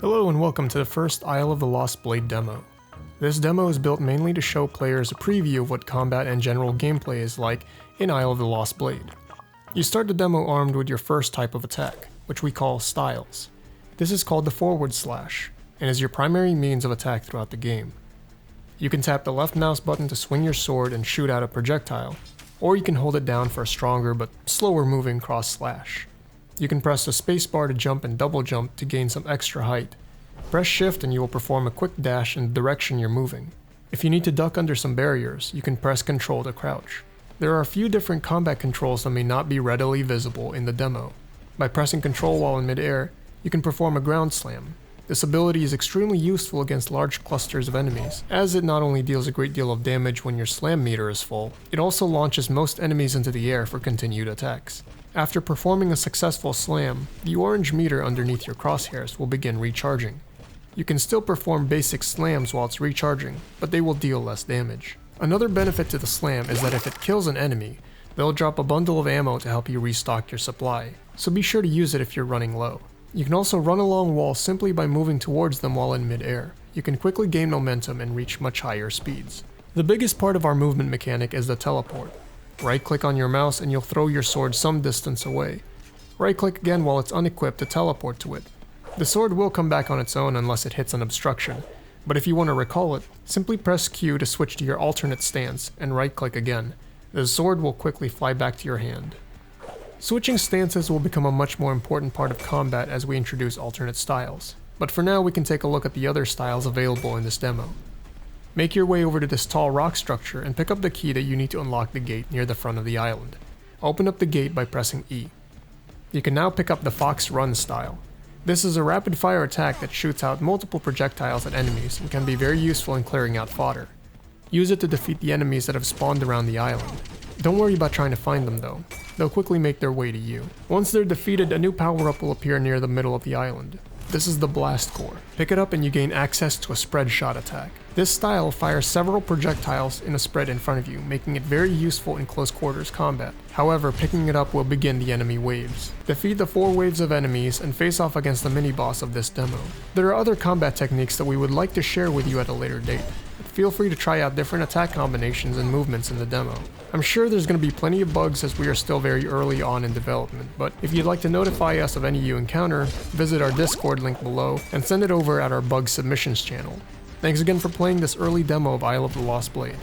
Hello and welcome to the first Isle of the Lost Blade demo. This demo is built mainly to show players a preview of what combat and general gameplay is like in Isle of the Lost Blade. You start the demo armed with your first type of attack, which we call styles. This is called the forward slash, and is your primary means of attack throughout the game. You can tap the left mouse button to swing your sword and shoot out a projectile, or you can hold it down for a stronger but slower moving cross slash. You can press the spacebar to jump and double jump to gain some extra height. Press shift and you will perform a quick dash in the direction you're moving. If you need to duck under some barriers, you can press Ctrl to crouch. There are a few different combat controls that may not be readily visible in the demo. By pressing Ctrl while in midair, you can perform a ground slam. This ability is extremely useful against large clusters of enemies, as it not only deals a great deal of damage when your slam meter is full, it also launches most enemies into the air for continued attacks. After performing a successful slam, the orange meter underneath your crosshairs will begin recharging. You can still perform basic slams while it's recharging, but they will deal less damage. Another benefit to the slam is that if it kills an enemy, they'll drop a bundle of ammo to help you restock your supply, so be sure to use it if you're running low. You can also run along walls simply by moving towards them while in mid-air. You can quickly gain momentum and reach much higher speeds. The biggest part of our movement mechanic is the teleport. Right-click on your mouse and you'll throw your sword some distance away. Right-click again while it's unequipped to teleport to it. The sword will come back on its own unless it hits an obstruction, but if you want to recall it, simply press Q to switch to your alternate stance and right-click again. The sword will quickly fly back to your hand. Switching stances will become a much more important part of combat as we introduce alternate styles, but for now we can take a look at the other styles available in this demo. Make your way over to this tall rock structure and pick up the key that you need to unlock the gate near the front of the island. Open up the gate by pressing E. You can now pick up the Fox Run style. This is a rapid fire attack that shoots out multiple projectiles at enemies and can be very useful in clearing out fodder. Use it to defeat the enemies that have spawned around the island. Don't worry about trying to find them though, they'll quickly make their way to you. Once they're defeated, a new power-up will appear near the middle of the island. This is the Blast Core. Pick it up and you gain access to a spread shot attack. This style fires several projectiles in a spread in front of you, making it very useful in close quarters combat. However, picking it up will begin the enemy waves. Defeat the 4 waves of enemies and face off against the mini-boss of this demo. There are other combat techniques that we would like to share with you at a later date. Feel free to try out different attack combinations and movements in the demo. I'm sure there's going to be plenty of bugs as we are still very early on in development, but if you'd like to notify us of any you encounter, visit our Discord link below and send it over at our bug submissions channel. Thanks again for playing this early demo of Isle of the Lost Blade.